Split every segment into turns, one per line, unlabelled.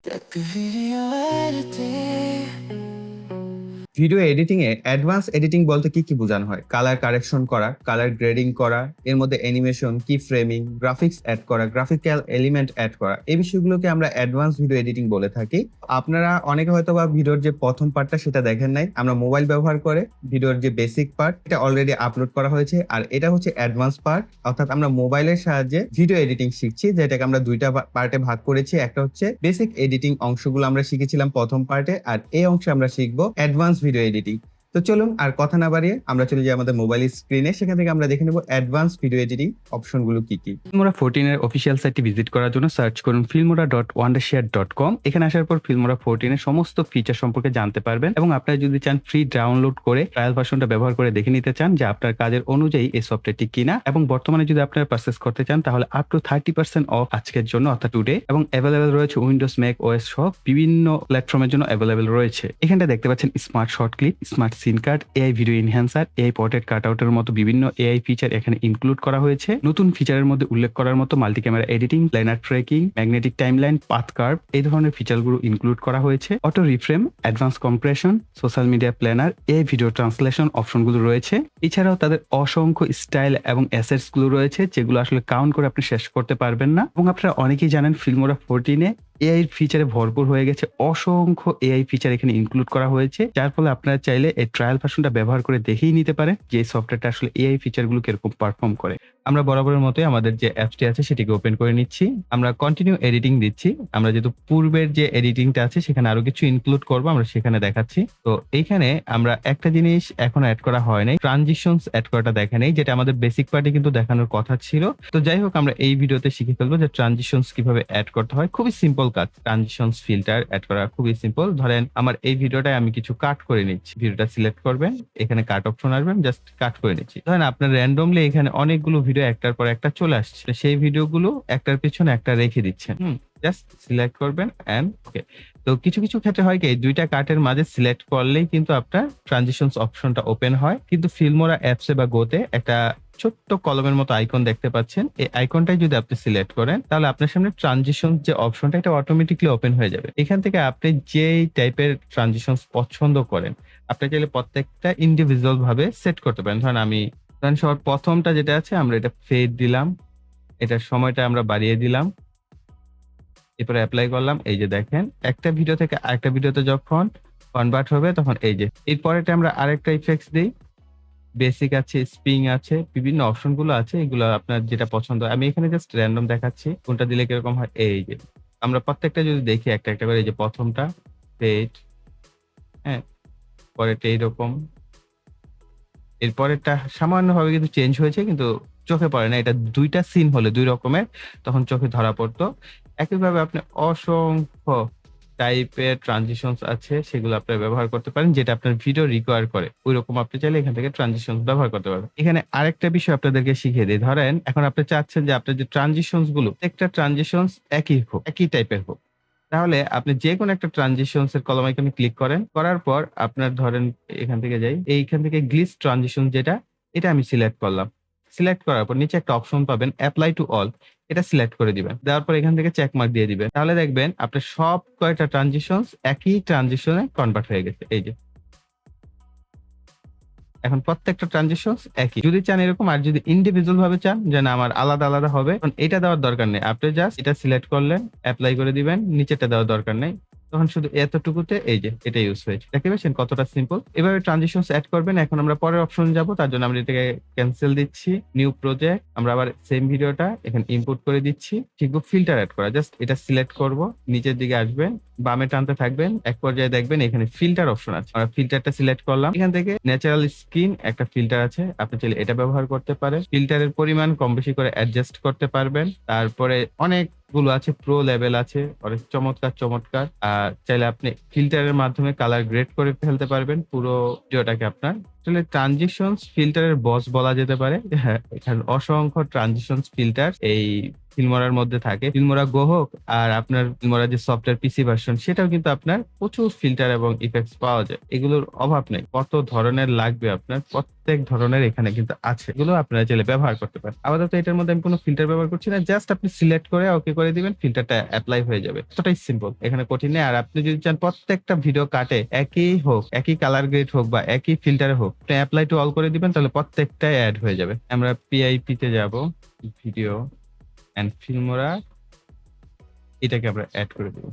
Video editing.
Video editing এ advance editing বলতে কি বোঝানো হয়? কালার কারেকশন করা, কালার গ্রেডিং করা, এর মধ্যে অ্যানিমেশন, কি ফ্রেমিং, গ্রাফিক্স অ্যাড করা, গ্রাফিক্যাল এলিমেন্ট অ্যাড করা, এই বিষয়গুলোকে আমরা অ্যাডভান্স ভিডিও এডিটিং বলে থাকি। আপনারা অনেকে হয়তো বা ভিডিওর যে প্রথম পার্টটা সেটা দেখেন নাই। আমরা মোবাইল ব্যবহার করে ভিডিওর যে বেসিক পার্ট এটা অলরেডি আপলোড করা হয়েছে, আর এটা হচ্ছে অ্যাডভান্স পার্ট, অর্থাৎ আমরা মোবাইলের সাহায্যে ভিডিও এডিটিং শিখছি, যেটাকে আমরা দুইটা পার্টে ভাগ করেছি। একটা হচ্ছে বেসিক এডিটিং অংশগুলো আমরা শিখেছিলাম প্রথম পার্টে, আর এই অংশে আমরা শিখবো অ্যাডভান্স ভিডিও এডিটিং। তো চলুন আর কথা না বাড়িয়ে আমরা চলে যাই আমাদের মোবাইল স্ক্রিনে, সেখান থেকে আমরা দেখে নেব অ্যাডভান্স ভিডিও এডিটিং অপশনগুলো কি কি।
ফিল্মোরা 14 এর অফিসিয়াল সাইটটি ভিজিট করার জন্য সার্চ করুন filmora.wondershare.com। এখানে আসার পর ফিল্মোরা 14 এর সমস্ত ফিচার সম্পর্কে জানতে পারবেন, এবং আপনারা যদি চান ফ্রি ডাউনলোড করে ট্রায়াল ভার্সনটা ব্যবহার করে দেখে নিতে চান যে আপনার কাজের অনুযায়ী এই সফটওয়্যারটি কিনা, এবং বর্তমানে যদি আপনারা পারচেস করতে চান তাহলে আপ টু 30% অফ আজকের জন্য অর্থাৎ টুডে, এবং অ্যাভেলেবেল রয়েছে উইন্ডোজ, ম্যাক ওএস সহ বিভিন্ন প্ল্যাটফর্মের জন্য অ্যাভেলেবেল রয়েছে। এখানটা দেখতে পাচ্ছেন smart short clip, smart scene card, AI video enhancer, AI portrait কাটআউটের মতো বিভিন্ন এআই ফিচার এখানে ইনক্লুড করা হয়েছে। নতুন ফিচারের মধ্যে উল্লেখ করার মতো multi camera editing, planar tracking, magnetic timeline, path curve, এই ধরনের ফিচারগুলো ইনক্লুড করা হয়েছে। Auto reframe, advance compression, social media planner, এই ভিডিও ট্রান্সলেশন অপশনগুলো রয়েছে। এছাড়াও তাদের অসংখ্য স্টাইল এবং অ্যাসেটস গুলো রয়েছে, যেগুলো আসলে কাউন্ট করে আপনি শেষ করতে পারবেন না। এবং আপনারা অনেকেই জানেন ফিল্মোরা 14 এ এআই ফিচারে ভরপুর হয়ে গেছে। অসংখ্য এআই ফিচার এখানে ইনক্লুড করা হয়েছে, যার ফলে আপনারা চাইলে এই ট্রায়াল ভার্সনটা ব্যবহার করে দেখেই নিতে পারেন যে এই সফটওয়্যারটা আসলে এআই ফিচারগুলো কিরকম পারফর্ম করে। আমরা বরাবরের মতোই আমাদের যে অ্যাপসটি আছে সেটিকে ওপেন করে নিচ্ছি। আমরা কন্টিনিউ এডিটিং দিচ্ছি। আমরা যেহেতু পূর্বের যে এডিটিংটা আছে সেখানে আরো কিছু ইনক্লুড করবো, আমরা সেখানে দেখাচ্ছি। তো এইখানে আমরা একটা জিনিস এখন অ্যাড করা হয় নাই, ট্রানজিশনস অ্যাড করাটা দেখা নেই, যেটা আমাদের বেসিক পার্টে কিন্তু দেখানোর কথা ছিল। তো যাই হোক, আমরা এই ভিডিওতে শিখে ফেলবো যে ট্রানজিশনস কিভাবে অ্যাড করতে হয়। খুবই সিম্পল কাজ, ট্রানজিশনস ফিল্টার অ্যাড করা খুবই সিম্পল। ধরেন আমার এই ভিডিওটায় আমি কিছু কাট করে নিচ্ছি, ভিডিওটা সিলেক্ট করবেন, এখানে কাট অপশন আসবেন, জাস্ট কাট করে নিচ্ছি। ধরেন আপনার র্যান্ডমলি এখানে অনেকগুলো ভিডিও একটার পর একটা চলে আসছে, সেই ভিডিওগুলো একটার পিছনে একটা রেখে দিচ্ছেন। জাস্ট সিলেক্ট করবেন এন্ড ওকে। তো কিছু কিছু ক্ষেত্রে হয় কি, এই দুইটা কাটের মাঝে সিলেক্ট করলেই কিন্তু আপনার ট্রানজিশনস অপশনটা ওপেন হয়, কিন্তু ফিল্মোরা অ্যাপসে বা গোতে একটা ছোট্ট কলমের মতো আইকন দেখতে পাচ্ছেন। এই আইকনটাই যদি আপনি সিলেক্ট করেন তাহলে আপনার সামনে ট্রানজিশন যে অপশনটা এটা অটোমেটিকলি ওপেন হয়ে যাবে। এখান থেকে আপনি যেই টাইপের ট্রানজিশন পছন্দ করেন আপনি চাইলে প্রত্যেকটা ইন্ডিভিজুয়াল ভাবে সেট করতে পারেন। ধরেন সবার প্রথমটা যেটা আছে আমরা এটা ফেড দিলাম, এটার সময়টা আমরা বাড়িয়ে দিলাম, এরপরে অ্যাপ্লাই করলাম। এই যে দেখেন একটা ভিডিও থেকে আরেকটা ভিডিওতে যখন কনভার্ট হবে তখন এই যে এরপরেটা আমরা আরেকটা ইফেক্টস দিই, বেসিক আছে, স্প্রিং আছে, বিভিন্ন অপশন গুলো আছে, এগুলো আপনার যেটা পছন্দ। আমি এখানে জাস্ট র্যান্ডম দেখাচ্ছি কোনটা দিলে কিরকম হয়। এই যে আমরা প্রত্যেকটা যদি দেখি একটা একটা করে, এই যে প্রথমটা পেজ, হ্যাঁ, পরেরটা এইরকম, এরপরেরটা সামান্যভাবে কিন্তু চেঞ্জ হয়েছে, কিন্তু চোখে পড়ে না। এটা দুইটা সিন হলে দুই রকমের, তখন চোখে ধরা পড়তো। একইভাবে আপনি অসংখ্য টাইপের ট্রানজিশনস আছে, সেগুলো আপনি ব্যবহার করতে পারেন, যেটা আপনার ভিডিও রিকোয়ার করে ওই রকম আপনি চাইলে এখান থেকে ট্রানজিশন ব্যবহার করতে পারবেন। এখানে আরেকটা বিষয় আপনাদেরকে শিখিয়ে দিই। ধরেন এখন আপনি চাচ্ছেন যে আপনার যে ট্রানজিশনস গুলো, একটা ট্রানজিশনস একই হোক, একই টাইপের হোক, তাহলে আপনি যে কোনো একটা ট্রানজিশনস এর কলম আইকনে ক্লিক করেন, করার পর আপনার ধরেন এখান থেকে যাই, এইখান থেকে গ্লিচ ট্রানজিশন যেটা, এটা আমি সিলেক্ট করলাম। সিলেক্ট করার পর নিচে একটা অপশন পাবেন অ্যাপ্লাই টু অল, এটা সিলেক্ট করে দিবেন। দেওয়ার পর এখান থেকে চেক মার্ক দিয়ে দিবেন, তাহলে দেখবেন আপনার সব কয়টা ট্রানজিশনস একই ট্রানজিশনে কনভার্ট হয়ে গেছে। এই যে এখন প্রত্যেকটা ট্রানজিশনস একই। যদি চান এরকম, আর যদি ইন্ডিভিজুয়াল ভাবে চান যে না আমার আলাদা আলাদা হবে, তখন এটা দেওয়ার দরকার নেই। আপনি জাস্ট এটা সিলেক্ট করলেন, অ্যাপ্লাই করে দিবেন, নিচেটা দেওয়ার দরকার নেই, তখন শুধু এতটুকুতে এই যে এটা ইউজ হয়েছে। দেখতে পাচ্ছেন কতটা সিম্পল। এভাবে ট্রানজিশনস অ্যাড করবেন। এখন আমরা পরের অপশন যাব, তার জন্য আমরা এটাকে ক্যান্সেল দিচ্ছি, নিউ প্রজেক্ট। আমরা আবার সেম ভিডিওটা এখানে ইম্পোর্ট করে দিচ্ছি, শিখবো ফিল্টার অ্যাড করা। জাস্ট এটা সিলেক্ট করব, নিচের দিকে আসবেন, বামে টানতে থাকবেন, এক পর্যায়ে দেখবেন এখানে ফিল্টার অপশন আছে। আমরা ফিল্টারটা সিলেক্ট করলাম, এখান থেকে ন্যাচারাল স্কিন একটা ফিল্টার আছে, আপনি চাইলে এটা ব্যবহার করতে পারেন। ফিল্টারের পরিমাণ কম বেশি করে অ্যাডজাস্ট করতে পারবেন। তারপরে অনেকগুলো আছে, প্রো লেভেল আছে, অনেক চমৎকার চমৎকার। আর চাইলে আপনি ফিল্টারের মাধ্যমে কালার গ্রেড করে ফেলতে পারবেন পুরো ভিডিওটাকে। আপনার আসলে ট্রানজিশনস ফিল্টারের বস বলা যেতে পারে। হ্যাঁ, এখানে অসংখ্য ট্রানজিশনস ফিল্টার এই ফিল্মোরার মধ্যে থাকে। ফিল্মোরা গো হোক আর আপনার ফিল্মোরা যে সফটওয়্যার পিসি ভার্সন, সেটাও কিন্তু আপনার প্রচুর ফিল্টার এবং ইফেক্টস পাওয়া যায়, এগুলোর অভাব নেই। কত ধরনের লাগবে আপনার প্রত্যেক ধরনের এখানে কিন্তু আছে, এগুলো আপনারা চাইলে ব্যবহার করতে পারেন। আপাতত এটার মধ্যে আমি কোনো ফিল্টার ব্যবহার করছি না, জাস্ট আপনি সিলেক্ট করে ওকে করে দিবেন, ফিল্টারটা অ্যাপ্লাই হয়ে যাবে। এতটাই সিম্পল, এখানে কঠিন নেই। আর আপনি যদি চান প্রত্যেকটা ভিডিও কাটে একই হোক, একই কালার গ্রেড হোক বা একই ফিল্টারে হোক, আপনি অ্যাপ্লাই টু অল করে দিবেন, তাহলে প্রত্যেকটাই অ্যাড হয়ে যাবে। আমরা পিআইপি তে যাব, ভিডিও এন্ড ফিল্মোরা, এটাকে আমরা অ্যাড করে দেব।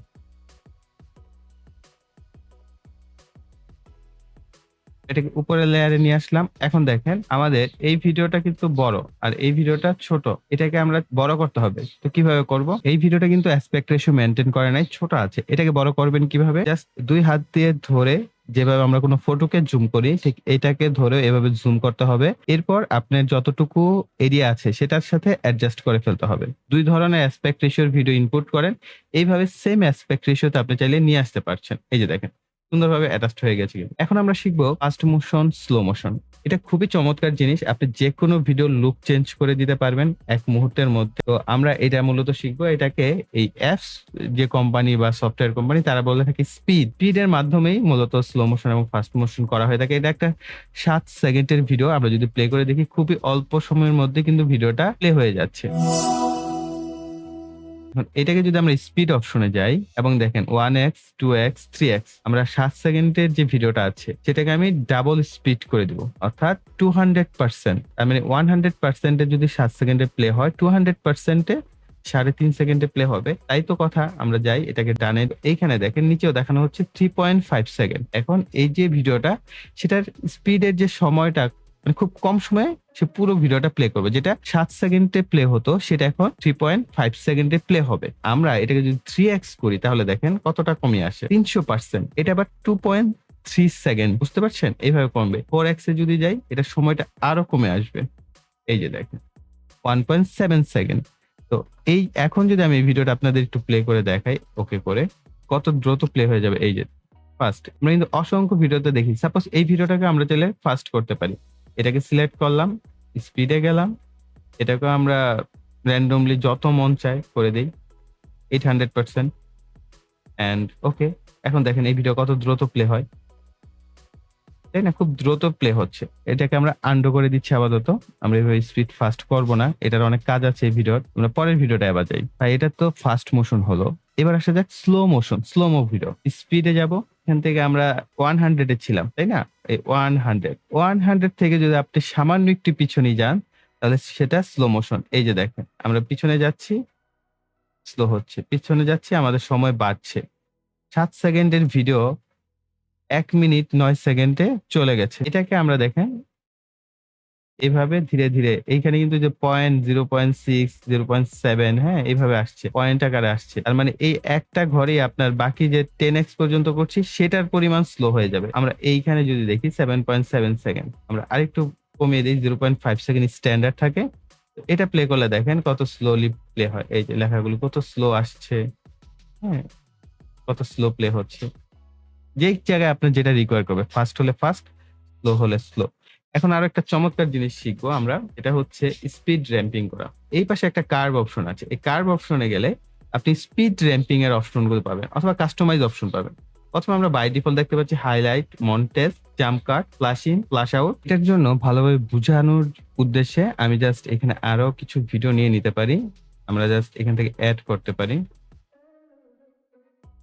এটাকে উপরের লেয়ারে নিয়ে আসলাম। এখন দেখেন আমাদের এই ভিডিওটা কিন্তু বড় আর এই ভিডিওটা ছোট, এটাকে আমরা বড় করতে হবে। তো কিভাবে করব? এই ভিডিওটা কিন্তু অ্যাসপেক্ট রেশিও মেনটেন করে নাই, ছোট আছে। এটাকে বড় করবেন কিভাবে? জাস্ট 2 হাত দিয়ে ধরে, যেভাবে আমরা কোনো ফটোকে জুম করি ঠিক এটাকে ধরে এভাবে জুম করতে হবে। এরপর আপনার যতটুকু এরিয়া আছে সেটার সাথে অ্যাডজাস্ট করে ফেলতে হবে। 2 ধরনের অ্যাসপেক্ট রেশিওর ভিডিও ইনপুট করেন, এইভাবে সেম অ্যাসপেক্ট রেশিওতে আপনি চাইলে নিয়ে আসতে পারছেন। এই যে দেখেন সুন্দরভাবে অ্যাটাচড হয়ে গেছে। এখন আমরা শিখবো ফাস্ট মোশন, স্লো মোশন। এটা খুবই চমৎকার জিনিস, আপনি যে কোনো ভিডিও লুক চেঞ্জ করে দিতে পারবেন এক মুহূর্তের মধ্যে। তো আমরা এটা মূলত শিখবো, এটাকে এই অ্যাপস যে কোম্পানি বা সফটওয়্যার কোম্পানি তারা বলে থাকে স্পিডের মাধ্যমেই মূলত স্লো মোশন এবং ফাস্ট মোশন করা হয়ে থাকে। এটা একটা 7 সেকেন্ডের ভিডিও, আমরা যদি প্লে করে দেখি খুবই অল্প সময়ের মধ্যে কিন্তু ভিডিওটা প্লে হয়ে যাচ্ছে। এটাকে যদি আমরা স্পিড অপশনে যাই এবং দেখেন 1x 2x 3x, আমরা 7 সেকেন্ডের যে ভিডিওটা আছে সেটাকে আমি ডাবল স্পিড করে দিব, অর্থাৎ 200%। তার মানে 100% যদি 7 সেকেন্ডে প্লে হয়, 200% 3.5 সেকেন্ডে প্লে হবে। তাই তো কথা, আমরা যাই এটাকে ডানে, এইখানে দেখেন নিচেও দেখানো হচ্ছে 3.5 সেকেন্ড। এখন এই যে ভিডিওটা, সেটার স্পিডের যে সময়টা, মানে খুব কম সময়ে সে পুরো ভিডিওটা প্লে করবে। যেটা 7 সেকেন্ডে প্লে হতো সেটা এখন 3.5 সেকেন্ডে প্লে হবে। আমরা এটাকে যদি 3x করি তাহলে দেখেন কতটা কমে আসে, 300%। এটা আবার 2.3 সেকেন্ড, বুঝতে পারছেন? এইভাবে কমবে। 4x এ যদি যাই, এটা সময়টা আরো কমে আসবে। এই যে দেখেন 1.7 সেকেন্ড। তো এই এখন যদি আমি এই ভিডিওটা আপনাদের একটু প্লে করে দেখাই, ওকে করে, কত দ্রুত প্লে হয়ে যাবে। এই যে ফার্স্ট, আমরা কিন্তু অসংখ্য ভিডিওতে দেখি। সাপোজ এই ভিডিওটাকে আমরা চাইলে ফার্স্ট করতে পারি, এটাকে সিলেক্ট করলাম, স্পিডে গেলাম, এটাকে আমরা র্যান্ডমলি যত মন চায় করে দিই 800%, এন্ড ওকে। এখন দেখেন এই ভিডিও কত দ্রুত প্লে হয়, তাই না? খুব দ্রুত প্লে হচ্ছে। এটাকে আমরা আন্ডু করে দিচ্ছি আপাতত, আমরা এভাবে স্পিড ফাস্ট করব না, এটার অনেক কাজ আছে এই ভিডিওর। আমরা পরের ভিডিওটা আবার যাই। ভাই এটা তো ফাস্ট মোশন হলো, এবার আসা যাক স্লো মোশন, স্লো মো ভিডিও। স্পিডে যাব, এখান থেকে আমরা 100 এ ছিলাম, তাই না? এই 100 থেকে যদি আপনি সামান্য একটু পিছনে যান তাহলে সেটা স্লো মোশন। এই যে দেখেন আমরা পিছনে যাচ্ছি, স্লো হচ্ছে, পিছনে যাচ্ছি, আমাদের সময় বাড়ছে। 7 সেকেন্ডের ভিডিও 1 মিনিট 9 সেকেন্ডে চলে গেছে। এটাকে আমরা দেখেন এভাবে ধীরে ধীরে, এইখানে কিন্তু যে পয়েন্ট 0.6 0.7, হ্যাঁ এইভাবে আসছে, পয়েন্ট আকারে আসছে। তার মানে এই একটা ঘরেই আপনার বাকি যে 10x পর্যন্ত করছি সেটার পরিমাণ স্লো হয়ে যাবে। আমরা এইখানে যদি দেখি 7.7 সেকেন্ড, আমরা আরেকটু কমিয়ে দিই, 0.5 সেকেন্ড স্ট্যান্ডার্ড থাকে। তো এটা প্লে করলে দেখেন কত স্লোলি প্লে হয়। এই যে লেখাগুলো কত স্লো আসছে, হ্যাঁ কত স্লো প্লে হচ্ছে। যে জায়গায় আপনার যেটা রিকোয়ার করবে, ফাস্ট হলে ফাস্ট, স্লো হলে স্লো। এখন আরো একটা চমৎকার জিনিস শিখবো আমরা, এটা হচ্ছে স্পিড র্যাম্পিং করা। এই পাশে একটা কার্ভ অপশন আছে, এই কার্ভ অপশনে গেলে আপনি স্পিড র্যাম্পিং এর অপশনগুলো পাবেন অথবা কাস্টমাইজ অপশন পাবেন। প্রথমে আমরা বাই ডিফল্ট দেখতে পাচ্ছি highlight, montage, jump cut, flash in, flash out. এটার জন্য ভালোভাবে বোঝানোর উদ্দেশ্যে আমি জাস্ট এখানে আরো কিছু ভিডিও নিয়ে নিতে পারি, আমরা জাস্ট এখান থেকে অ্যাড করতে পারি।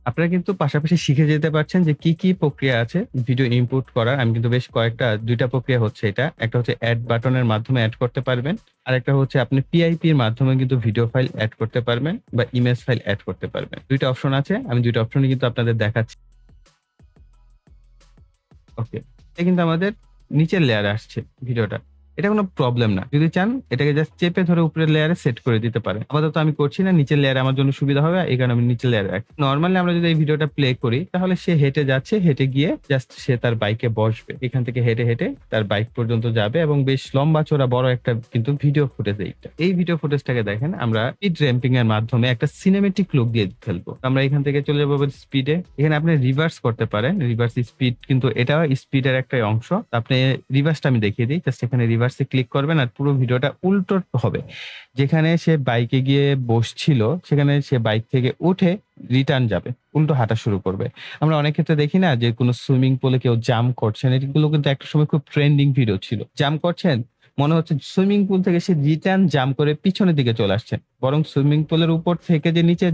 আপনারা কিন্তু পাশাপাশি শিখে যেতে পারছেন যে কি কি প্রক্রিয়া আছে ভিডিও ইনপুট করার। আমি কিন্তু বেশ কয়েকটা, 2টা প্রক্রিয়া হচ্ছে এটা। একটা হচ্ছে অ্যাড বাটনের মাধ্যমে অ্যাড করতে পারবেন, আর একটা হচ্ছে আপনি পিআইপি এর মাধ্যমে কিন্তু ভিডিও ফাইল অ্যাড করতে পারবেন বা ইমেজ ফাইল অ্যাড করতে পারবেন। 2টা অপশন আছে, আমি 2টা অপশনই কিন্তু আপনাদের দেখাচ্ছি। ওকে, এটা কিন্তু আমাদের নিচের লেয়ারে আসছে ভিডিওটা, এটা কোনো প্রবলেম না। যদি চান এটাকে জাস্ট চেপে ধরে উপরের লেয়ারে সেট করে দিতে পারেন। আপাতত আমি করছি না, নিচের লেয়ারে আমার জন্য সুবিধা হবে, এই কারণে আমি নিচের লেয়ারে রাখি। নরমালি আমরা যদি এই ভিডিওটা প্লে করি তাহলে সে হেঁটে যাচ্ছে, হেঁটে গিয়ে জাস্ট সে তার বাইকে বসবে, এখান থেকে হেঁটে হেঁটে তার বাইক পর্যন্ত যাবে এবং বেশ লম্বা চড়া বড় একটা কিন্তু ভিডিও ফুটেজ। এই ভিডিও ফুটেজটাকে দেখেন আমরা স্পিড র্যাম্পিং এর মাধ্যমে একটা সিনেমেটিক লুক দিয়ে ফেলবো। আমরা এখান থেকে চলে যাবো স্পিডে, এখানে আপনি রিভার্স করতে পারেন, রিভার্স স্পিড কিন্তু এটা স্পিডের একটা অংশ। আপনি রিভার্সটা আমি দেখিয়ে দিই, জাস্ট এখানে রিভার্স রিভার্সে ক্লিক করবেন আর পুরো ভিডিওটা উল্টো হবে। যেখানে সে বাইকে গিয়ে বসছিল সেখানে সে বাইক থেকে উঠে রিটার্ন যাবে। উল্টো হাঁটা শুরু করবে। আমরা অনেক ক্ষেত্রে দেখি না যে কোনো সুইমিং পুলে কেউ জাম্প করছেন। এগুলো কিন্তু একটা সময় খুব ট্রেন্ডিং ভিডিও ছিল। জাম্প করছেন, মনে হচ্ছে সুইমিং পুল থেকে সে রিটার্ন জাম্প করে পিছনের দিকে চলে আসছেন। বরং সুইমিং পুলের উপর থেকে যে নিচে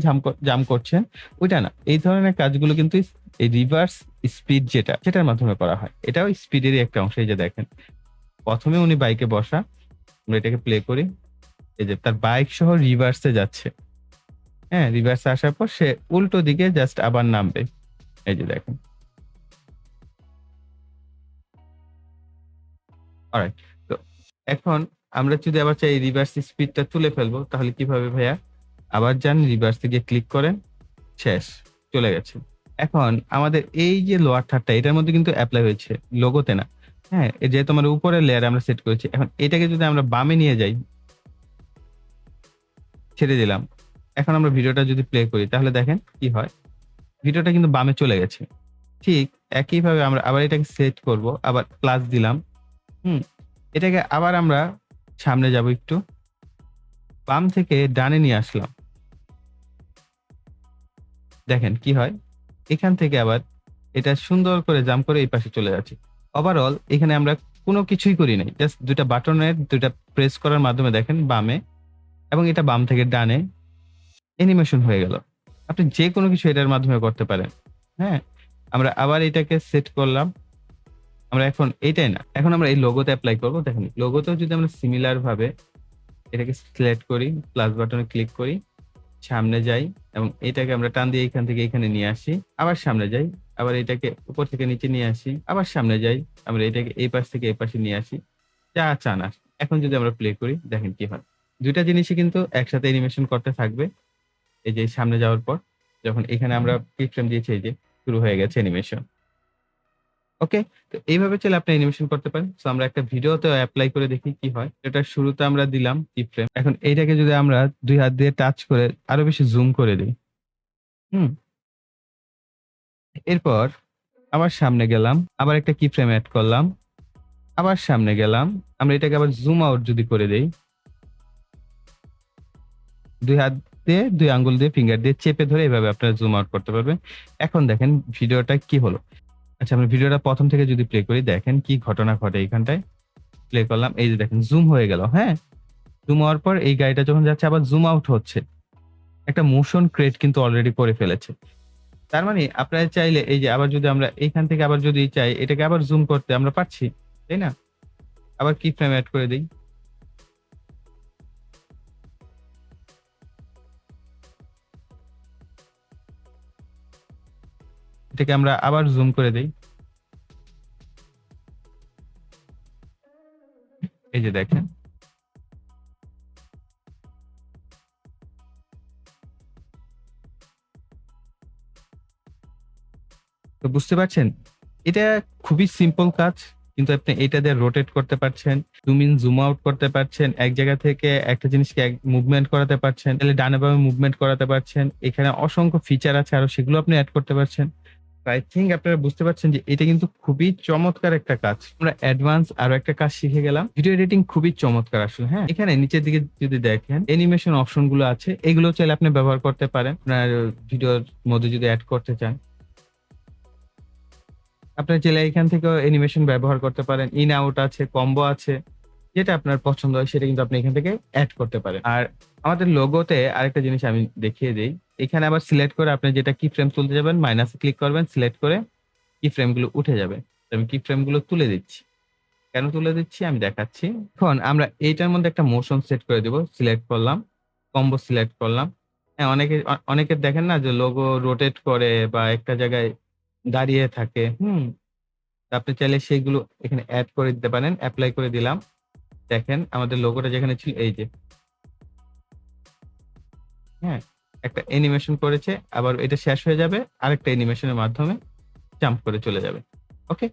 জাম্প করছেন ওইটা না। এই ধরনের কাজগুলো কিন্তু এই রিভার্স স্পিড সেটার মাধ্যমে করা হয়। এটাও স্পিডেরই একটা অংশ। এই যে দেখেন, ১ম এ উনি বাইকে বসা। আমরা এটাকে প্লে করি। এই যে তার বাইক সহ রিভার্সে যাচ্ছে। হ্যাঁ? রিভার্সে আসার পর সে উল্টো দিকে জাস্ট আবার নামবে। এই যে দেখেন। অলরাইট। তো এখন আমরা যদি আবার চাই রিভার্স স্পিডটা তুলে ফেলবো তাহলে কিভাবে ভাইয়া? আবার যান, রিভার্সে গিয়ে ক্লিক করেন। শেষ। চলে গেছে। এখন আমাদের এই যে লোয়ার থার্ডটা এটার মধ্যে কিন্তু এপ্লাই হয়েছে, লোগোতে না। হ্যাঁ? যেহেতু আমার উপরের লেয়ারে আমরা সেট করেছি। এখন এটাকে যদি আমরা বামে নিয়ে যাই, ছেড়ে দিলাম। এখন আমরা ভিডিওটা যদি প্লে করি তাহলে দেখেন কি হয়? ভিডিওটা কিন্তু বামে চলে গেছে। ঠিক একইভাবে আমরা আবার এটাকে সেট করব। আবার প্লাস দিলাম। হুম? এটাকে আবার আমরা সামনে যাব একটু। বাম থেকে ডানে নিয়ে আসলাম। দেখেন কি হয়? এখান থেকে আবার এটা সুন্দর করে জাম্প করে এই পাশে চলে যাচ্ছে। ওভারঅল এখানে আমরা কোনো কিছুই করি নাই। জাস্ট ২ টা বাটনের ২ টা প্রেস করার মাধ্যমে দেখেন বামে এবং এটা বাম থেকে ডানে অ্যানিমেশন হয়ে গেল। আপনি যেকোনো কিছু এটার মাধ্যমে করতে পারেন। হ্যাঁ? আমরা আবার এটাকে সেট করলাম। আমরা এখন এইটাই না। এখন আমরা এই লোগোতে এপ্লাই করব। দেখেন লোগোতেও যদি আমরা সিমিলার ভাবে এটাকে সিলেক্ট করি, প্লাস বাটনে ক্লিক করি, সামনে যাই এবং এটাকে আমরা টান দিয়ে এখান থেকে এখানে নিয়ে আসি। আবার সামনে যাই। আবার এটাকে উপর থেকে নিচে নিয়ে আসি। আবার সামনে যাই। আমরা এটাকে এই পাশ থেকে এই পাশে নিয়ে আসি। যা চান আসে। এখন যদি আমরা প্লে করি দেখেন কি হয়। ২ টা জিনিসই কিন্তু একসাথে অ্যানিমেশন করতে থাকবে। এই যে সামনে যাওয়ার পর যখন এখানে আমরা কিফ্রেম দিয়েছি এই যে শুরু হয়ে গেছে অ্যানিমেশন। ওকে? তো এইভাবে চাইলে আপনি অ্যানিমেশন করতে পারেন। সো আমরা একটা ভিডিওতেও এপ্লাই করে দেখি কি হয়। এটার শুরুতে আমরা দিলাম কিফ্রেম। এখন এইটাকে যদি আমরা ২ হাত দিয়ে টাচ করে আরো বেশি জুম করে দেই। হুম? এরপর আবার সামনে গেলাম। আবার একটা কিফ্রেম এড করলাম। আবার সামনে গেলাম। আমরা এটাকে আবার জুম আউট যদি করে দেই। ২ হাত দিয়ে ২ আঙ্গুল দিয়ে ফিঙ্গার দিয়ে চেপে ধরে এভাবে আপনারা জুম আউট করতে পারবেন। এখন দেখেন ভিডিওটা কি হলো। আচ্ছা আমরা ভিডিওটা ১ম থেকে যদি প্লে করি দেখেন কি ঘটনা ঘটে এইখানটায়। প্লে করলাম। এই যে দেখেন জুম হয়ে গেল। হ্যাঁ? জুম হওয়ার পর এই গাড়িটা যখন যাচ্ছে আবার জুম আউট হচ্ছে। একটা মোশন ক্রিয়েট কিন্তু অলরেডি করে ফেলেছে। তার মানে আপনারা চাইলে এই যে আবার যদি আমরা এইখান থেকে আবার যদি চাই এটাকে আবার জুম করতে আমরা পারছি। তাই না? আবার কি ফ্রেম এড করে দেই। এটাকে আমরা আবার জুম করে দেই। এই যে দেখেন। তো বুঝতে পারছেন? এটা খুবই সিম্পল কাজ। কিন্তু আপনি এটা দিয়ে রোটেট করতে পারছেন, জুম ইন, জুম আউট করতে পারছেন। এক জায়গা থেকে একটা জিনিসকে মুভমেন্ট করাতে পারছেন। তাহলে ডানে বামে মুভমেন্ট করাতে পারছেন। এখানে অসংখ্য ফিচার আছে আরো সেগুলো আপনি এড করতে পারছেন। আই থিংক আপনারা বুঝতে পারছেন যে এটা কিন্তু খুবই চমৎকার একটা কাজ। আমরা অ্যাডভান্স আরো একটা কাজ শিখে গেলাম। ভিডিও এডিটিং খুবই চমৎকার আসলে। হ্যাঁ? এখানে নিচের দিকে যদি দেখেন অ্যানিমেশন অপশন গুলো আছে। এগুলো চাইলে আপনি ব্যবহার করতে পারেন। আপনার ভিডিওর মধ্যে যদি এড করতে চান। আপনার চাইলে এখান থেকেও অ্যানিমেশন ব্যবহার করতে পারেন। ইন আউট আছে, কম্বো আছে। যেটা আপনার পছন্দ হয় সেটা কিন্তু আপনি এখান থেকে এড করতে পারেন। আর আমাদের লোগোতে আরেকটা জিনিস আমি দেখিয়ে দেই। এখানে আবার সিলেক্ট করে আপনি যেটা কি ফ্রেম তুলতে যাবেন মাইনাসে ক্লিক করবেন, সিলেক্ট করে কি ফ্রেম গুলো উঠে যাবে। তো আমি কি ফ্রেম গুলো তুলে দিচ্ছি। কেন তুলে দিচ্ছি আমি দেখাচ্ছি। এখন আমরা এইটার মধ্যে একটা মোশন সেট করে দিব। সিলেক্ট করলাম, কম্বো সিলেক্ট করলাম। হ্যাঁ, অনেকের দেখেন না যে লোগো রোটেট করে বা একটা জায়গায় দাঁড়িয়ে থাকে। হুম? তো আপনি চাইলে সেইগুলো এখানে এড করে দিতে পারেন। এপ্লাই করে দিলাম। দেখেন আমাদের লোগোটা যেখানে ছিল এই যে। হ্যাঁ? একটা অ্যানিমেশন করেছে। আবার এটা শেষ হয়ে যাবে। আরেকটা অ্যানিমেশনের মাধ্যমে জাম্প করে চলে যাবে। ওকে?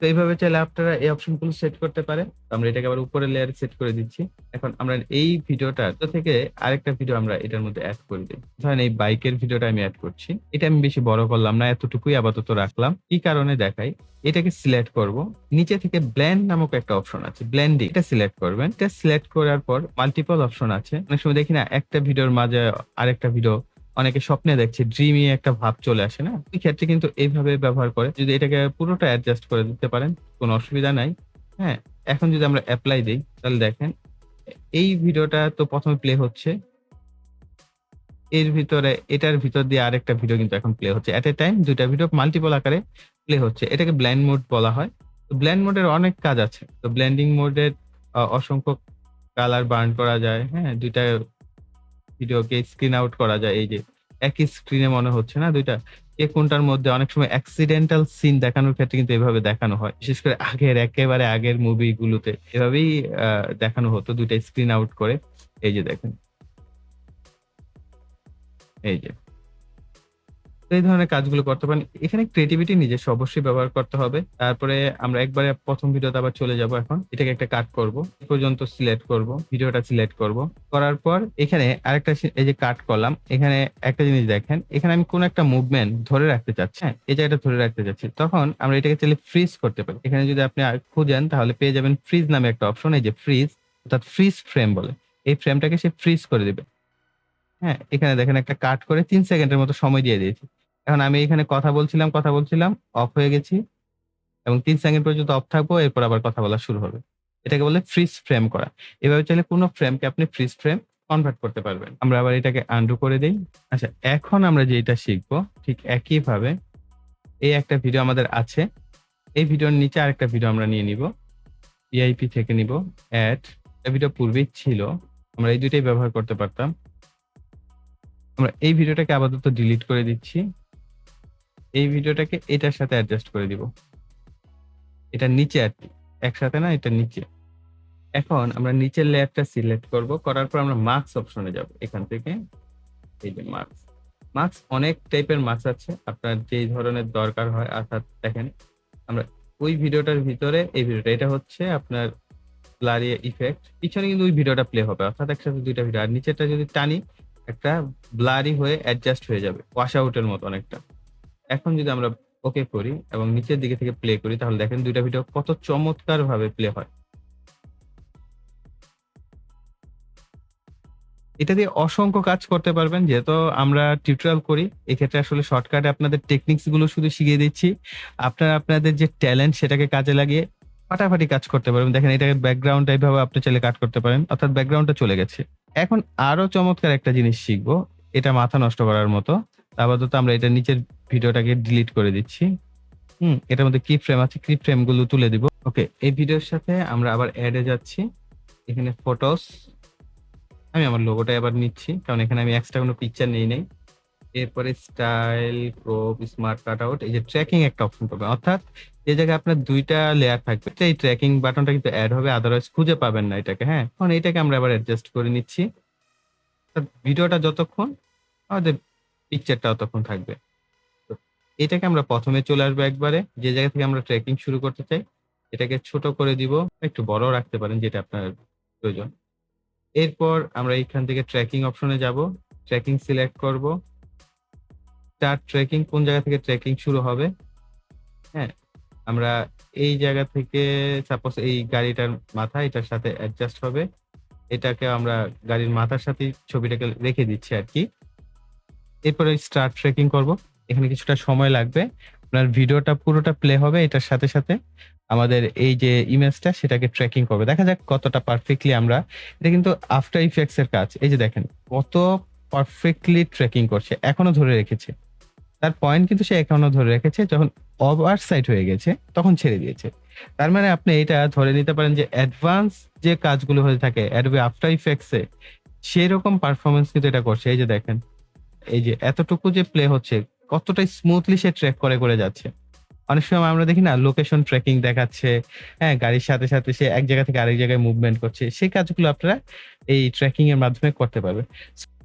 তো এইভাবে চাইলে আপনারা এই অপশনগুলো সেট করতে পারেন। তো আমরা এটাকে আবার উপরের লেয়ারে সেট করে দিচ্ছি। এখন আমরা এই ভিডিওটার থেকে আরেকটা ভিডিও আমরা এটার মধ্যে এড করে দিই। ধরেন এই বাইকের ভিডিওটা আমি এড করছি। এটা আমি বেশি বড় করলাম না, এতটুকুই আপাতত রাখলাম। কি কারণে দেখাই? এটাকে সিলেক্ট করব। নিচে থেকে ব্লেন্ড নামক একটা অপশন আছে। ব্লেন্ডিং এটা সিলেক্ট করবেন। এটা সিলেক্ট করার পর মাল্টিপল অপশন আছে। অনেক সময় দেখি না একটা ভিডিওর মাঝে আরেকটা ভিডিও অনেকে স্বপ্নে দেখছে, ড্রিমি একটা ভাব চলে আসে না? ওই ক্ষেত্রে কিন্তু এইভাবে ব্যবহার করে যদি এটাকে পুরোটা অ্যাডজাস্ট করে দিতে পারেন, কোনো অসুবিধা নাই। হ্যাঁ? এখন যদি আমরা এপ্লাই দেই তাহলে দেখেন এই ভিডিওটা তো ১ম এ প্লে হচ্ছে। এর ভিতরে এটার ভিতর দিয়ে আরেকটা ভিডিও কিন্তু এখন প্লে হচ্ছে। এট এ টাইম ২ টা ভিডিও মাল্টিপল আকারে প্লে হচ্ছে। এটাকে ব্লেন্ড মোড বলা হয়। তো ব্লেন্ড মোডের অনেক কাজ আছে। তো ব্লেন্ডিং মোডের অসংখ্য কালার বার্ন করা যায়। হ্যাঁ? ২ টা ভিডিওকে স্ক্রিন আউট করা যায়। এই যে একই স্ক্রিনে মনে হচ্ছে না ২ টা? কে কোনটার মধ্যে অনেক সময় অ্যাক্সিডেন্টাল সিন দেখানোর ক্ষেত্রে কিন্তু এভাবে দেখানো হয়। বিশেষ করে একেবারে আগের মুভিগুলোতে এভাবেই দেখানো হতো ২ টা স্ক্রিন আউট করে। এই যে দেখেন। এই যে। তো এই ধরনের কাজগুলো করতে পারেন। এখানে ক্রিয়েটিভিটি নিজস্ব অবশ্যই ব্যবহার করতে হবে। তারপরে আমরা একবারে ১ম ভিডিওতে আবার চলে যাব এখন। এটাকে একটা কাট করব। এ পর্যন্ত সিলেক্ট করব। ভিডিওটা সিলেক্ট করব। করার পর এখানে আরেকটা এই যে কাট করলাম। এখানে একটা জিনিস দেখেন। এখানে আমি কোন একটা মুভমেন্ট ধরে রাখতে চাচ্ছি। হ্যাঁ? এই জায়গাটা ধরে রাখতে চাচ্ছি। তখন আমরা এটাকে চাইলে ফ্রিজ করতে পারি। এখানে যদি আপনি খুঁজেন তাহলে পেয়ে যাবেন ফ্রিজ নামে একটা অপশন। এই যে ফ্রিজ অর্থাৎ ফ্রিজ ফ্রেম বলে। এই ফ্রেমটাকে সে ফ্রিজ করে দিবে। হ্যাঁ? এখানে দেখেন একটা কাট করে ৩ সেকেন্ডের মতো সময় দিয়ে দিয়েছি। এখন আমি এখানে কথা বলছিলাম, অফ হয়ে গেছি এবং ৩ সেকেন্ড পর্যন্ত অফ থাকবো, এরপর আবার কথা বলা শুরু হবে। এটাকে বলে ফ্রিজ ফ্রেম করা। এভাবে চাইলে কোন ফ্রেমকে আপনি ফ্রিজ ফ্রেম কনভার্ট করতে পারবেন। আমরা আবার এটাকে আনডু করে দেই। আচ্ছা, এখন আমরা যেটা শিখবো ঠিক একইভাবে এই একটা ভিডিও আমাদের আছে। এই ভিডিওর নিচে আরেকটা ভিডিও আমরা নিয়ে নিব। ভিআইপি থেকে নিব, এড। এই ভিডিও পূর্বেই ছিল। আমরা এই ২ টাই ব্যবহার করতে পারতাম। আমরা এই ভিডিওটাকে আপাতত ডিলিট করে দিচ্ছি। এই ভিডিওটাকে এটার সাথে অ্যাডজাস্ট করে দিব। এটার নিচে আরকি। একসাথে না, এটার নিচে। এখন আমরা নিচের লেয়ারটা সিলেক্ট করব। করার পর আমরা মার্কস অপশনে যাব। এখান থেকে এই যে মার্কস। মার্কস অনেক টাইপের মার্কস আছে। আপনার যেই ধরনের দরকার হয়, অর্থাৎ দেখেন আমরা ওই ভিডিওটার ভিতরে এই ভিডিওটা এটা হচ্ছে আপনার ব্লারি ইফেক্ট। পিছনে কিন্তু ওই ভিডিওটা প্লে হবে। অর্থাৎ একসাথে ২ টা ভিডিও। আর নিচেরটা যদি টানি একটা ব্লারি হয়ে অ্যাডজাস্ট হয়ে যাবে। ওয়াশ আউট এর মতো অনেকটা। এখন যদি আমরা ওকে করি এবং নিচের দিকে থেকে প্লে করি তাহলে দেখেন ২ টা ভিডিও কত চমৎকারভাবে প্লে হয়। এটা দিয়ে অসংখ্য কাজ করতে পারবেন। যেহেতু আমরা টিউটোরিয়াল করি, এক্ষেত্রে আসলে শর্টকাটে আপনাদের টেকনিকস গুলো শুধু শিখিয়ে দিচ্ছি। আপনারা আপনাদের যে ট্যালেন্ট সেটাকে কাজে লাগিয়ে ফাটাফাটি কাজ করতে পারবেন। দেখেন এটাকে ব্যাকগ্রাউন্ড এভাবে আপনি চাইলে কাট করতে পারেন। অর্থাৎ ব্যাকগ্রাউন্ডটা চলে গেছে। এখন আরো চমৎকার একটা জিনিস শিখবো। এটা মাথা নষ্ট করার মতো। আপাতত আমরা এটার নিচের ভিডিওটাকে ডিলিট করে দিচ্ছি। এটার মধ্যে কি ফ্রেম আছে, কি ফ্রেম গুলো তুলে দিব। ওকে, এই ভিডিওর সাথে আমরা আবার এড এ যাচ্ছি। এখানে ফটোস, আমি আমার লোগোটা আবার নিচ্ছি কারণ এখানে আমি এক্সট্রা কোনো পিকচার নেই নাই। এরপরে স্টাইল, ক্রপ, স্মার্ট কাটআউট, এই যে ট্র্যাকিং একটা অপশন পাবেন। অর্থাৎ যে জায়গায় আপনার ২ টা লেয়ার থাকবে, এই ট্র্যাকিং বাটনটা কিন্তু এড হবে, আদারওয়াইজ খুঁজে পাবেন না এটাকে। হ্যাঁ? এখন এটাকে আমরা আবার অ্যাডজাস্ট করে নিচ্ছি। ভিডিওটা যতক্ষণ আমাদের পিকচারটা ততক্ষণ থাকবে। তো এটাকে আমরা ১ম এ চলে আসবো একবারে যে জায়গা থেকে আমরা ট্র্যাকিং শুরু করতে চাই। এটাকে ছোট করে দিব। একটু বড় রাখতে পারেন যেটা আপনার প্রয়োজন। এরপর আমরা এইখান থেকে ট্র্যাকিং অপশনে যাব। ট্র্যাকিং সিলেক্ট করব। স্টার্ট ট্র্যাকিং কোন জায়গা থেকে ট্র্যাকিং শুরু হবে। হ্যাঁ? আমরা এই জায়গা থেকে সাপোজ এই গাড়িটার মাথা এটার সাথে অ্যাডজাস্ট হবে। এটাকে আমরা গাড়ির মাথার সাথেই ছবিটাকে রেখে দিচ্ছি আরকি। এরপরে স্টার্ট ট্র্যাকিং করব। এখানে কিছুটা সময় লাগবে। আপনার ভিডিওটা পুরোটা প্লে হবে এটার সাথে, সাথে আমাদের এই যে ইমেজটা সেটাকে ট্র্যাকিং করবে। দেখা যাক কতটা পারফেক্টলি আমরা, এটা কিন্তু আফটার ইফেক্টস এর কাজ। এই যে দেখেন কত পারফেক্টলি ট্র্যাকিং করছে। এখনো ধরে রেখেছে। তার পয়েন্ট কিন্তু সে এখনো ধরে রেখেছে। যখন ওভার সাইড হয়ে গেছে তখন ছেড়ে দিয়েছে। তার মানে আপনি এটা ধরে নিতে পারেন যে অ্যাডভান্স যে কাজগুলো হয়ে থাকে Adobe আফটার ইফেক্টস এ সেরকম পারফরম্যান্স কিন্তু এটা করছে। এই যে দেখেন, এই যে এতটুকু যে প্লে হচ্ছে কতটা স্মুথলি সে ট্র্যাক করে যাচ্ছে। অনেক সময় আমরা দেখি না লোকেশন ট্র্যাকিং দেখাচ্ছে, হ্যাঁ? গাড়ির সাথে, সাথে সে এক জায়গা থেকে আরেক জায়গায় মুভমেন্ট করছে। সেই কাজগুলো আপনারা এই ট্র্যাকিং এর মাধ্যমে করতে পারবে।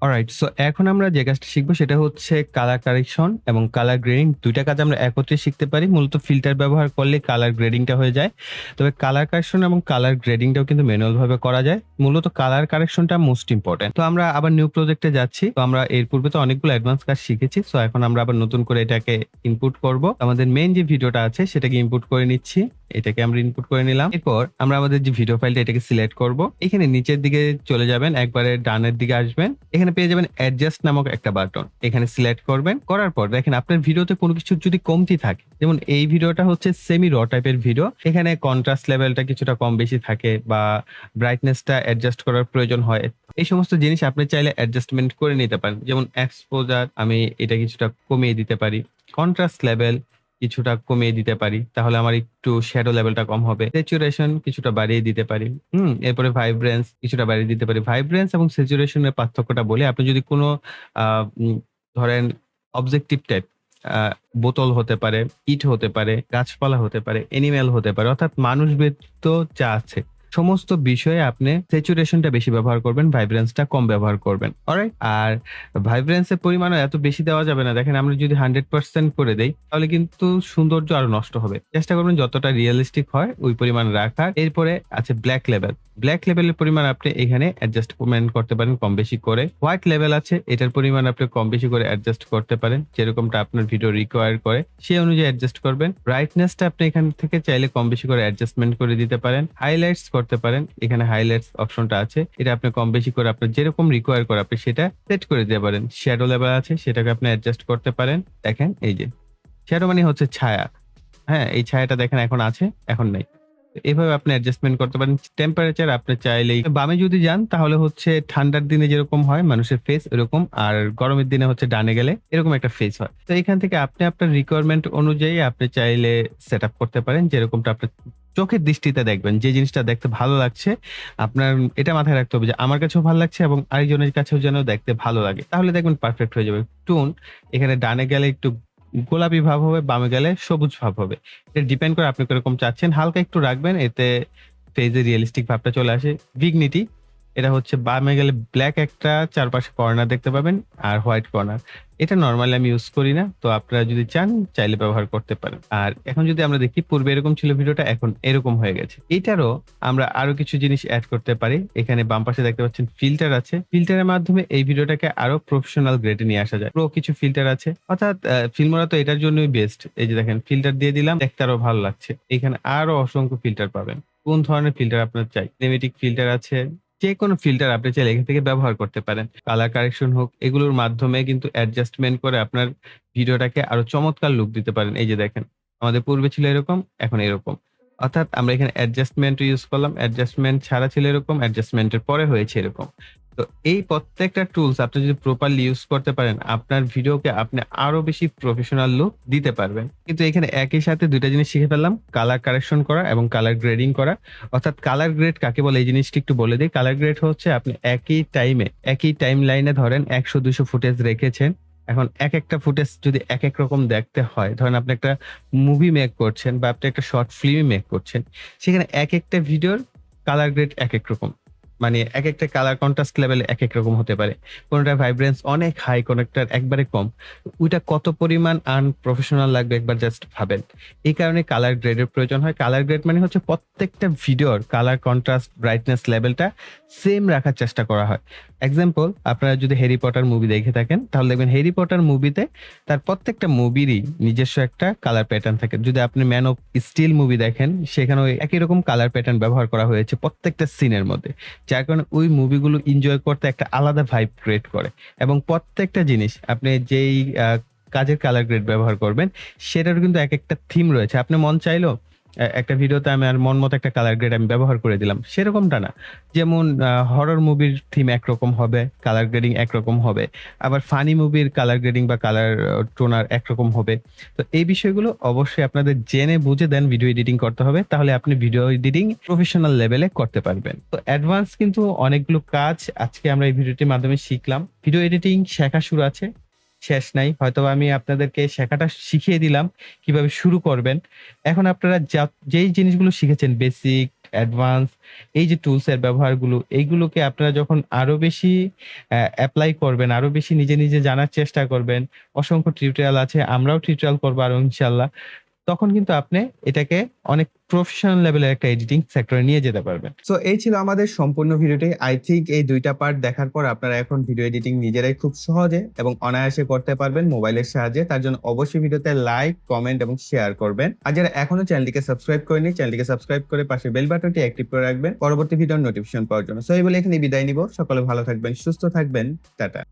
অলরাইট, সো এখন আমরা যে কাজটা শিখবো সেটা হচ্ছে কালার কারেকশন এবং কালার গ্রেডিং। ২ টা কাজ আমরা একত্রে শিখতে পারি। মূলত ফিল্টার ব্যবহার করলে কালার গ্রেডিংটা হয়ে যায়। তবে কালার কারেকশন এবং কালার গ্রেডিংটাও কিন্তু ম্যানুয়াল ভাবে করা যায়। মূলত কালার কারেকশনটা মোস্ট ইম্পোর্টেন্ট। তো আমরা আবার নিউ প্রজেক্টে যাচ্ছি। তো আমরা এর পূর্বে তো অনেকগুলো অ্যাডভান্স কাজ শিখেছি। সো এখন আমরা আবার নতুন করে এটাকে ইনপুট করব। আমাদের মেইন যে ভিডিওটা আছে সেটাকে ইনপুট করে নিচ্ছি। এটাকে আমরা ইনপুট করে নিলাম। এরপর আমরা আমাদের যে ভিডিও ফাইলটা এটাকে সিলেক্ট করব। এখানে নিচের দিকে চলে যাবেন, একবারে ডানের দিকে আসবেন। এখানে পেয়ে যাবেন অ্যাডজাস্ট নামক একটা বাটন। এখানে সিলেক্ট করবেন। করার পর দেখেন আপনার ভিডিওতে কোনো কিছু যদি কমতি থাকে, যেমন এই ভিডিওটা হচ্ছে সেমি র টাইপের ভিডিও, এখানে কন্ট্রাস্ট লেভেলটা কিছুটা কম বেশি থাকে বা ব্রাইটনেসটা অ্যাডজাস্ট করার প্রয়োজন হয়, এই সমস্ত জিনিস আপনি চাইলে অ্যাডজাস্টমেন্ট করে নিতে পারেন। যেমন এক্সপোজার আমি এটা কিছুটা কমিয়ে দিতে পারি, কন্ট্রাস্ট লেভেল কিছুটা কমিয়ে দিতে পারি, তাহলে আমার একটু শ্যাডো লেভেলটা কম হবে। স্যাচুরেশন কিছুটা বাড়িয়ে দিতে পারি। এরপরে ভাইব্রেন্স কিছুটা বাড়িয়ে দিতে পারি। ভাইব্রেন্স এবং স্যাচুরেশনের পার্থক্যটা বলি, আপনি যদি কোনো ধরেন অবজেক্টিভ টাইপ বোতল হতে পারে, ইট হতে পারে, গাছপালা হতে পারে, এনিম্যাল হতে পারে, অর্থাৎ মানুষ ব্যতীত যা আছে সমস্ত বিষয়ে আপনি স্যাচুরেশনটা বেশি ব্যবহার করবেন, ভাইব্রেন্সটা কম ব্যবহার করবেন। অলরাইট, আর ভাইব্রেন্সের পরিমাণও এত বেশি দেওয়া যাবে না। দেখেন আমরা যদি 100% করে দেই তাহলে কিন্তু সৌন্দর্য আরো নষ্ট হবে। চেষ্টা করবেন যতটা রিয়েলিস্টিক হয় ওই পরিমাণ রাখার। এরপরে আছে ব্ল্যাক লেভেল। ব্ল্যাক লেভেলের পরিমাণ আপনি এখানে অ্যাডজাস্টমেন্ট করতে পারেন কম বেশি করে। হোয়াইট লেভেল আছে, এটার পরিমাণ আপনি কম বেশি করে অ্যাডজাস্ট করতে পারেন, যেরকমটা আপনার ভিডিও রিকোয়ার করে সেই অনুযায়ী অ্যাডজাস্ট করবেন। ব্রাইটনেসটা আপনি এখান থেকে চাইলে কম বেশি করে অ্যাডজাস্টমেন্ট করে দিতে পারেন। হাইলাইটস করতে পারেন, এখানে হাইলাইটস অপশনটা আছে, এটা আপনি কম বেশি করে আপনার যেরকম রিকোয়ার করে আপনি সেটা সেট করে দিতে পারেন। শ্যাডো লেভেল আছে, সেটাকে আপনি অ্যাডজাস্ট করতে পারেন। দেখেন এই যে শ্যাডো মানে হচ্ছে ছায়া, হ্যাঁ এই ছায়াটা দেখেন এখন আছে এখন নাই, এভাবে আপনি অ্যাডজাস্টমেন্ট করতে পারেন। টেম্পারেচার আপনি চাইলেই বামে যদি যান তাহলে হচ্ছে ঠান্ডার দিনে যেরকম হয় মানুষের ফেস এরকম, আর গরমের দিনে হচ্ছে ডানে গেলে এরকম একটা ফেস হয়। তো এখান থেকে আপনি আপনার রিকোয়ারমেন্ট অনুযায়ী আপনি চাইলে সেট আপ করতে পারেন, যেরকমটা আপনার চোখের দৃষ্টিতে দেখবেন যে জিনিসটা দেখতে ভালো লাগছে। আপনার এটা মাথায় রাখতে হবে যে আমার কাছেও ভালো লাগছে এবং আরেকজনের কাছেও যেন দেখতে ভালো লাগে, তাহলে দেখবেন পারফেক্ট হয়ে যাবে। টোন এখানে ডানে গেলে একটু গোলাপি ভাব হবে, বামে গেলে সবুজ ভাব হবে। এটা ডিপেন্ড করে আপনি কিরকম চাচ্ছেন। হালকা একটু রাখবেন, এতে ফেজে রিয়েলিস্টিক ভাবটা চলে আসে। ভিগনিটি এটা হচ্ছে বামে গেলে ব্ল্যাক একটা চারপাশে কর্নার দেখতে পাবেন আর হোয়াইট কর্নার। এটা নরমালি আমি ইউজ করি না, তো আপনারা যদি চান চাইলে ব্যবহার করতে পারেন। আর এখন যদি আমরা দেখি পূর্বে এরকম ছিল ভিডিওটা, এখন এরকম হয়ে গেছে। এটারও আমরা আরো কিছু জিনিস অ্যাড করতে পারি। এখানে বাম পাশে দেখতে পাচ্ছেন ফিল্টার আছে, ফিল্টারের মাধ্যমে এই ভিডিওটাকে আরো প্রফেশনাল গ্রেডে নিয়ে আসা যায়। প্রো কিছু ফিল্টার আছে, অর্থাৎ ফিল্মোরা তো এটার জন্যই বেস্ট। এই যে দেখেন ফিল্টার দিয়ে দিলাম, দেখতে আরো ভালো লাগছে। এখানে আরো অসংখ্য ফিল্টার পাবেন, কোন ধরনের ফিল্টার আপনার চাই। সিনেমেটিক ফিল্টার আছে, যে কোনো ফিল্টার আপনি চাইলে এখান থেকে ব্যবহার করতে পারেন। কালার কারেকশন হোক, এগুলোর মাধ্যমে কিন্তু অ্যাডজাস্টমেন্ট করে আপনার ভিডিওটাকে আরো চমৎকার লুক দিতে পারেন। এই যে দেখেন আমাদের পূর্বে ছিল এরকম, এখন এরকম, অর্থাৎ আমরা এখানে অ্যাডজাস্টমেন্ট ইউজ করলাম, অ্যাডজাস্টমেন্ট ছাড়া ছিল এরকম, অ্যাডজাস্টমেন্টের পরে হয়েছে এরকম। তো এই প্রত্যেকটা টুলস আপনি যদি প্রপারলি ইউজ করতে পারেন আপনার ভিডিওকে আপনি আরো বেশি প্রফেশনাল লুক দিতে পারবেন। কিন্তু এখানে একই সাথে দুইটা জিনিস শিখে ফেললাম, কালার কারেকশন করা এবং কালার গ্রেডিং করা। অর্থাৎ কালার গ্রেড কাকে বলে এই জিনিসটি একটু বলে দিই। কালার গ্রেড হচ্ছে আপনি একই টাইমে একই টাইম লাইনে ধরেন 100-200 ফুটেজ রেখেছেন। এখন এক একটা ফুটেজ যদি এক এক রকম দেখতে হয়, ধরেন আপনি একটা মুভি মেক করছেন বা আপনি একটা শর্ট ফিল্ম মেক করছেন, সেখানে এক একটা ভিডিওর কালার গ্রেড এক এক রকম, মানে এক একটা কালার কন্ট্রাস্ট লেভেল এক এক রকম হতে পারে। কোনটা ভাইব্রেন্স অনেক হাই, কোনটার একবারে কম। ওইটা কত পরিমাণ আনপ্রফেশনাল লাগবে একবার জাস্ট ভাবেন। এই কারণে কালার গ্রেডের প্রয়োজন হয়। কালার গ্রেড মানে হচ্ছে প্রত্যেকটা ভিডিওর কালার কন্ট্রাস্ট ব্রাইটনেস লেভেলটা সেম রাখার চেষ্টা করা হয়। এক্সাম্পল, আপনারা যদি হ্যারি পটার মুভি দেখে থাকেন তাহলে দেখবেন হ্যারি পটার মুভিতে তার প্রত্যেকটা মুভিরই নিজস্ব একটা কালার প্যাটার্ন থাকে। যদি আপনি ম্যান অফ স্টিল মুভি দেখেন সেখানে একই রকম কালার প্যাটার্ন ব্যবহার করা হয়েছে প্রত্যেকটা সিনের মধ্যে, যার কারণে ওই মুভিগুলো এনজয় করতে একটা আলাদা ভাইব ক্রিয়েট করে। এবং প্রত্যেকটা জিনিস আপনি যেই কাজের কালার গ্রেড ব্যবহার করবেন সেটারও কিন্তু এক একটা থিম রয়েছে। আপনি মন চাইলো একটা ভিডিওতে আমি আর মন মতো একটা কালার গ্রেড আমি ব্যবহার করে দিলাম, সেরকমটা না। যেমন হরর মুভির থিম একরকম হবে, কালার গ্রেডিং একরকম হবে, আবার ফানি মুভির কালার গ্রেডিং বা কালার টোনার একরকম হবে। তো এই বিষয়গুলো অবশ্যই আপনাদের জেনে বুঝে দেন ভিডিও এডিটিং করতে হবে, তাহলে আপনি ভিডিও এডিটিং প্রফেশনাল লেভেলে করতে পারবেন। তো অ্যাডভান্স কিন্তু অনেকগুলো কাজ আজকে আমরা এই ভিডিওটির মাধ্যমে শিখলাম। ভিডিও এডিটিং শেখা শুরু আছে, শেষ নাই। হয়তো আমি আপনাদেরকে শেখাটা শিখিয়ে দিলাম কিভাবে শুরু করবেন। এখন আপনারা যেই জিনিসগুলো শিখেছেন বেসিক, অ্যাডভান্স এই যে টুলস এর ব্যবহারগুলো এইগুলোকে আপনারা যখন আরো বেশি অ্যাপ্লাই করবেন, আরো বেশি নিজে জানার চেষ্টা করবেন, অসংখ্য টিউটোরিয়াল আছে, আমরাও টিউটোরিয়াল করবো আরো ইনশাআল্লাহ। তখন কিন্তু আপনি এটাকে অনেক প্রফেশনাল লেভেলের একটা এডিটিং সেক্টরে নিয়ে যেতে পারবেন।
সো এই ছিল আমাদের সম্পূর্ণ ভিডিওটি। আই থিংক এই 2টা পার্ট দেখার পর আপনারা এখন ভিডিও এডিটিং নিজেরাই খুব সহজে এবং অনায়াসে করতে পারবেন মোবাইলের সাহায্যে। তার জন্য অবশ্যই ভিডিওতে লাইক, কমেন্ট এবং শেয়ার করবেন। আর যারা এখনো চ্যানেলটিকে সাবস্ক্রাইব করেনি, চ্যানেলটিকে সাবস্ক্রাইব করে পাশে বেল বাটনটি অ্যাক্টিভ করে রাখবেন পরবর্তী ভিডিওর নোটিফিকেশন পাওয়ার জন্য। সো এই বলে এখানে বিদায় নিব। সকলে ভালো থাকবেন, সুস্থ থাকবেন। টাটা।